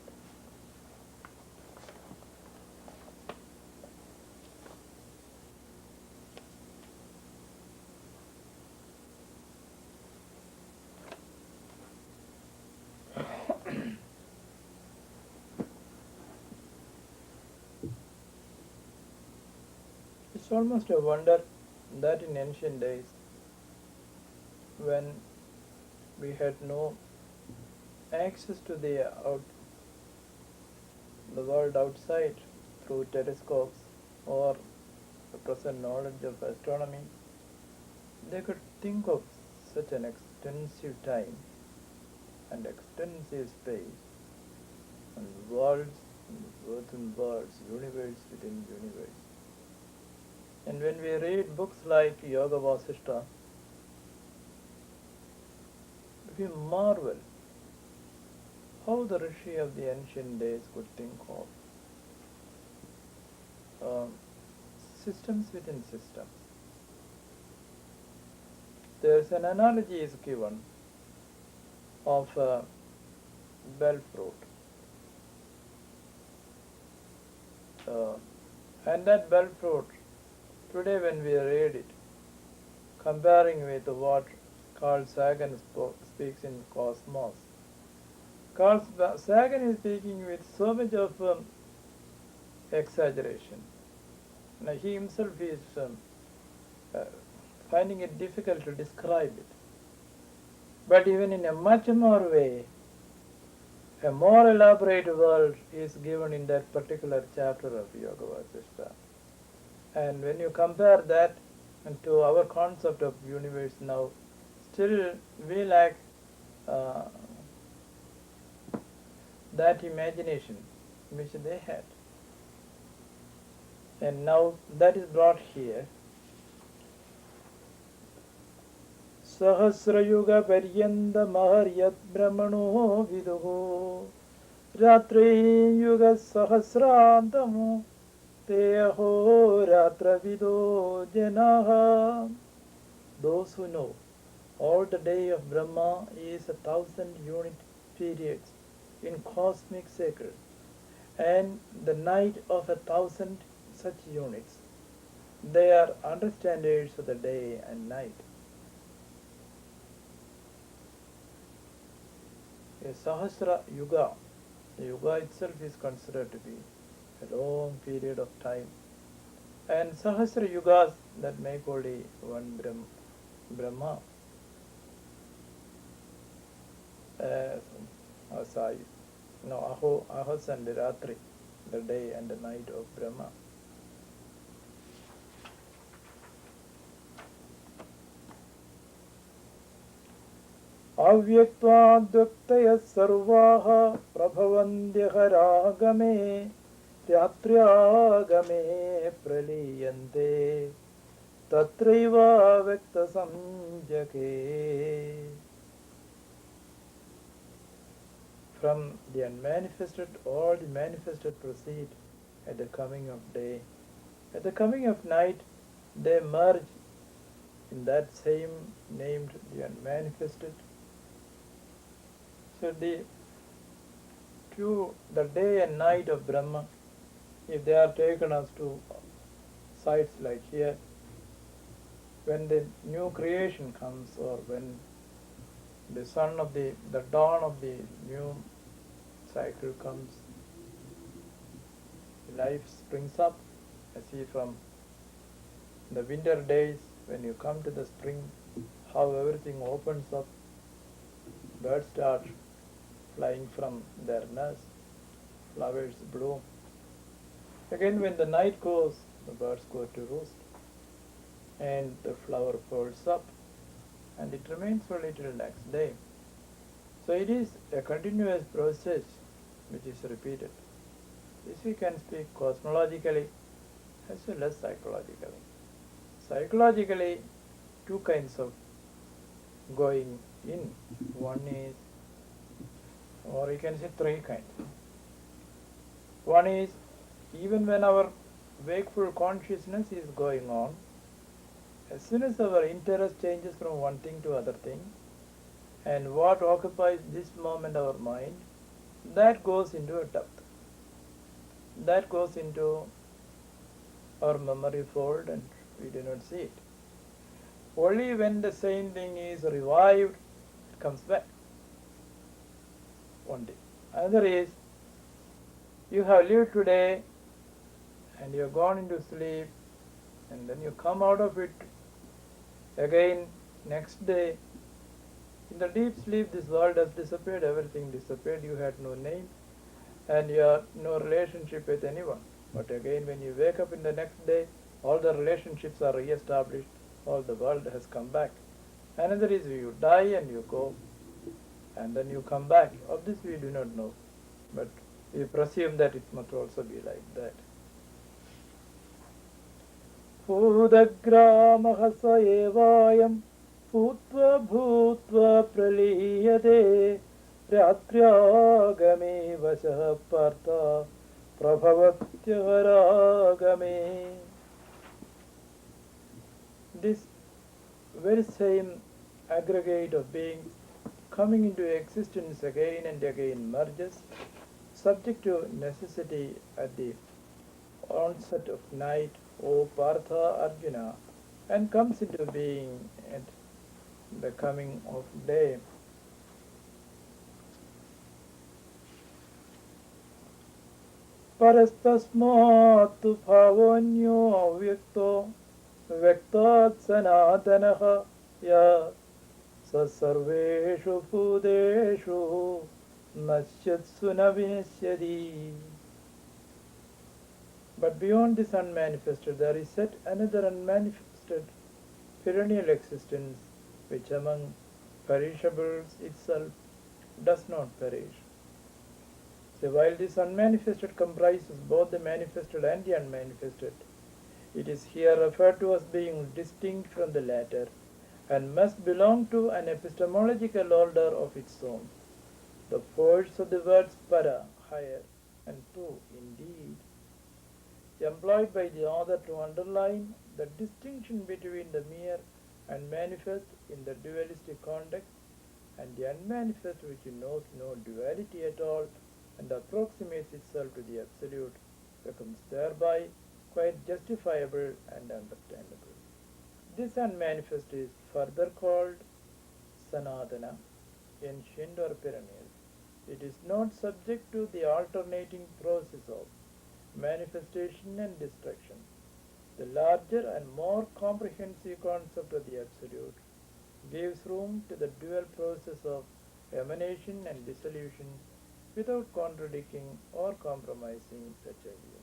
It's almost a wonder that in ancient days, when we had no access to the world outside through telescopes or the present knowledge of astronomy, they could think of such an extensive time and extensive space and worlds within worlds, universe within universe. And when we read books like Yoga Vasishta, we marvel how the Rishi of the ancient days could think of systems within systems. There's an analogy is given of a bell fruit. And that bell fruit, today when we read it, comparing with what Carl Sagan speaks in Cosmos, Carl Sagan is speaking with so much of exaggeration. Now he himself is uh, finding it difficult to describe it. But even in a much more way, a more elaborate world is given in that particular chapter of Yoga Vasishta. And when you compare that to our concept of universe now, still we lack that imagination which they had. And now that is brought here. Sahasrayuga paryanda maharyat brahmano viduho ratri yuga sahasrantamu teho ratra vido janaha. Those who know all the day of Brahma is 1,000 unit periods in cosmic cycle, and the night of 1,000 such units. They are understanders of the day and night. A Sahasra Yuga, the Yuga itself is considered to be a long period of time. And Sahasra Yugas that make only one Brahma. Ahos and Ratri, the day and the night of Brahma. Avyaktvadvaktaya sarvaha prabhavandyharagame Ratriagame praliyante tatraiva vakta samjake. From the unmanifested, all the manifested proceed at the coming of day. At the coming of night, they merge in that same named the unmanifested. So the day and night of Brahma, if they are taken as two sides like here, when the new creation comes, or when the the dawn of the new cycle comes, life springs up. I see from the winter days, when you come to the spring, how everything opens up. Birds start flying from their nest, flowers bloom. Again, when the night goes, the birds go to roost, and the flower folds up, and it remains only till next day. So it is a continuous process which is repeated. This we can speak cosmologically as well as psychologically. Psychologically, two kinds of going in. One is, or you can say three kinds. One is, even when our wakeful consciousness is going on, as soon as our interest changes from one thing to other thing, and what occupies this moment our mind, that goes into a depth. That goes into our memory fold, and we do not see it. Only when the same thing is revived, it comes back. One day. Another is, you have lived today, and you have gone into sleep, and then you come out of it again next day. In the deep sleep, this world has disappeared, everything disappeared, you had no name, and you have no relationship with anyone. But again, when you wake up in the next day, all the relationships are re-established, all the world has come back. Another is, you die and you go, and then you come back. Of this we do not know, but we presume that it must also be like that. भूतग्रामः स एवायं भूत्वा भूत्वा प्रलीयते रात्र्यागमे वशः Partha प्रभवत्यहरागमे. This very same aggregate of beings coming into existence again and again merges, subject to necessity at the onset of night, O Partha Arjuna, and comes into being at the coming of day. परस्तास्मात् भावोऽन्यो अव्यक्तो व्यक्तात् सनातनः यः स सर्वेषु भूतेषु नश्यत्सु न विनश्यति. But beyond this unmanifested, there is yet another unmanifested perennial existence, which among perishables itself does not perish. So while this unmanifested comprises both the manifested and the unmanifested, it is here referred to as being distinct from the latter, and must belong to an epistemological order of its own. The force of the words para, higher, and tu, indeed, employed by the author to underline the distinction between the mere and manifest in the dualistic context, and the unmanifest which knows no duality at all and approximates itself to the absolute, becomes thereby quite justifiable and understandable. This unmanifest is further called Sanatana, ancient or perennial. It is not subject to the alternating process of manifestation and destruction. The larger and more comprehensive concept of the Absolute gives room to the dual process of emanation and dissolution without contradicting or compromising such a view.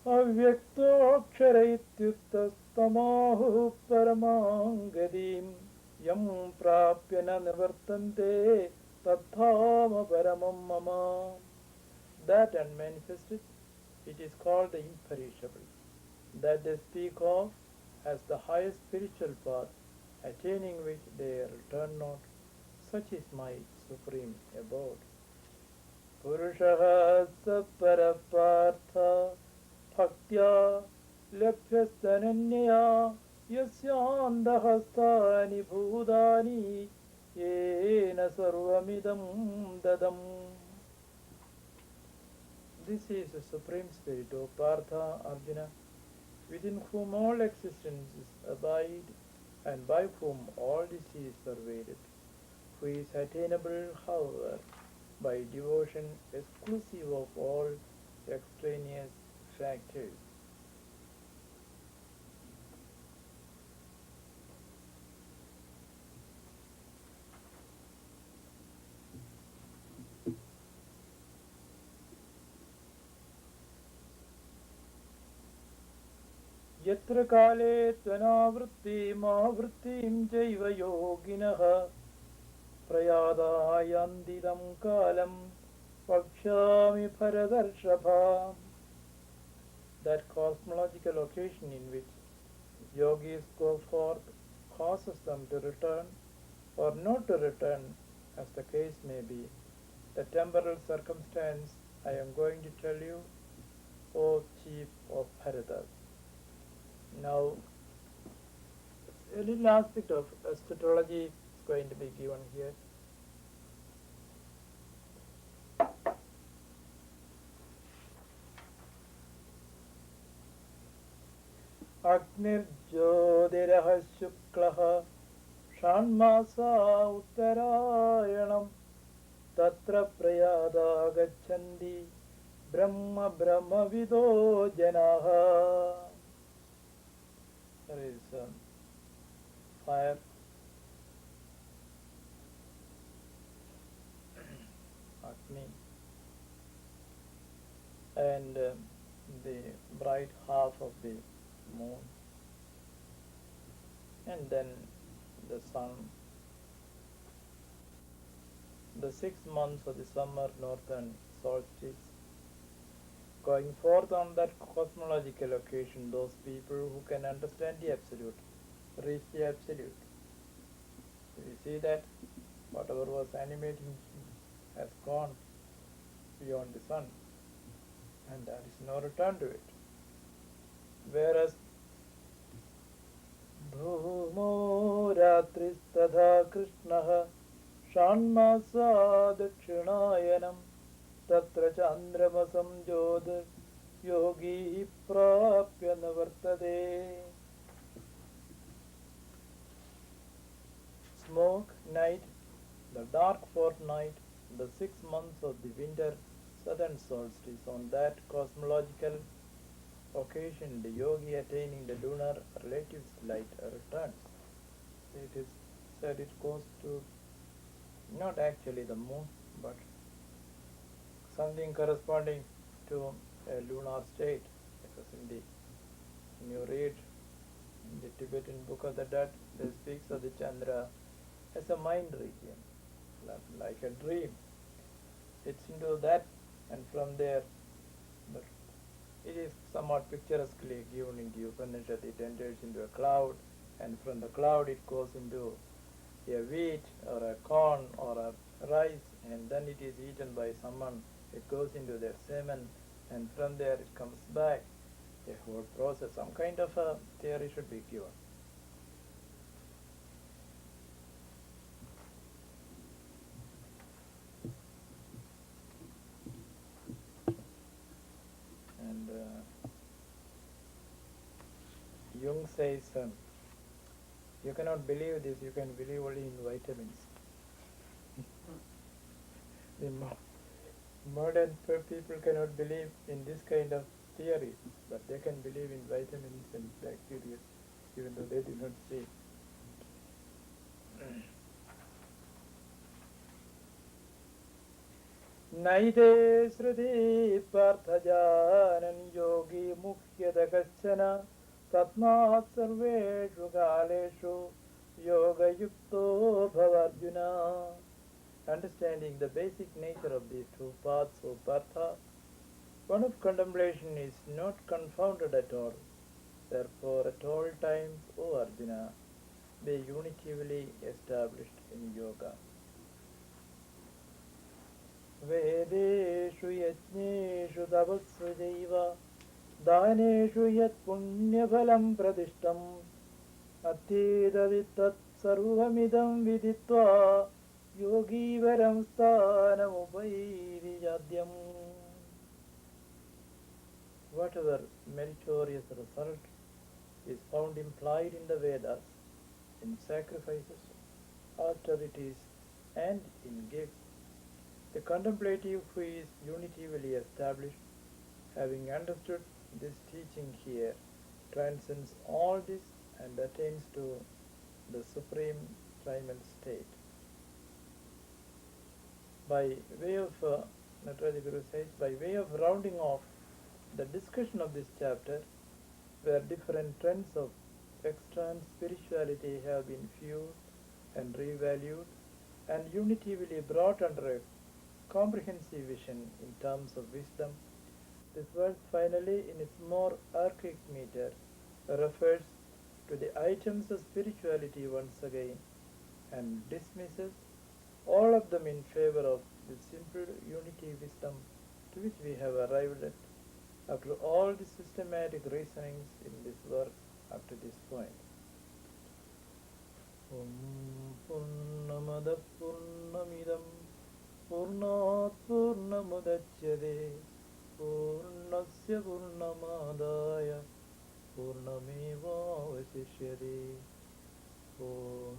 अव्यक्तोऽक्षर इत्युक्तस्तमाहुः परमां गतिं यं प्राप्य न निवर्तन्ते तत्धाम परमं मम. That unmanifested, it is called the imperishable. That they speak of as the highest spiritual path, attaining which they return not. Such is my supreme abode. Purushah saparapartha bhaktya labhyasthananya yasyandahastani bhudani yena sarvamidam dadam. This is the Supreme Spirit, O Partha Arjuna, within whom all existences abide and by whom all this is pervaded, who is attainable, however, by devotion exclusive of all extraneous factors. यत्र काले त्वनावृत्तिमावृत्तिं चैव योगिनः प्रयादायान्दिदं कालं वक्ष्यामि भरतर्षभा. That cosmological occasion in which yogis go forth causes them to return or not to return, as the case may be. The temporal circumstance I am going to tell you, O chief of Bharatas. Now, a little aspect of eschatology is going to be given here. Agnirjyodirah shuklaha shanmasa uttarayanam tatra prayada gacchandi brahma brahma vido janaha. There is fire, Agni, and the bright half of the moon, and then the sun. The 6 months of the summer northern solstice going forth on that cosmological occasion, those people who can understand the absolute reach the absolute. You see that whatever was animating him has gone beyond the sun, and there is no return to it. Whereas धूमो रात्रिस्तथा कृष्णः षाण्मासा दक्षिणायनं तत्र चान्द्रमसं योगी प्राप्य न वर्तते. Smoke, night, the dark fortnight, the 6 months of the winter southern solstice, on that cosmological occasion, the yogi attaining the lunar relative light returns. It is said it goes to not actually the moon, but something corresponding to a lunar state. Because when you read in the Tibetan book of the dead, they speaks of the Chandra as a mind region, like a dream. It's into that, and from there, but it is somewhat picturesquely given in the Upanishad. It enters into a cloud, and from the cloud it goes into a wheat or a corn or a rice, and then it is eaten by someone. It goes into their semen, and from there it comes back. A whole process, some kind of a theory should be given. And Jung says, you cannot believe this, you can believe only in vitamins. The modern people cannot believe in this kind of theory, but they can believe in vitamins and bacteria, even though they do not see. नैते श्रुति पार्थजानन् योगी मुह्यत कश्चन तस्मात् सर्वेषु कालेषु योगयुक्तो भव arjuna. Understanding the basic nature of these two paths, O Partha, one of contemplation is not confounded at all. Therefore, at all times, O Arjuna, be unitively established in yoga. Vedeshu yajneshu tapassu jaiva daneshu yat punyaphalam pradishtam attedavittat sarvamidam viditva yogi varam sthanam upaivijadyam. Whatever meritorious result is found implied in the Vedas, in sacrifices, austerities, and in gifts, the contemplative who is unitively established, having understood this teaching here, transcends all this and attains to the supreme primal state. By way of, Nataraja Guru says, by way of rounding off the discussion of this chapter, where different trends of extant spirituality have been fused and revalued and unitively brought under a comprehensive vision in terms of wisdom, this verse finally, in its more archaic meter, refers to the items of spirituality once again and dismisses all of them in favor of the simple unity wisdom to which we have arrived at after all the systematic reasonings in this work up to this point. Purnamada Purnamidam Purnat Purnamudachyate Purnasya Purnamadaya Purnameva Vasishyate. Om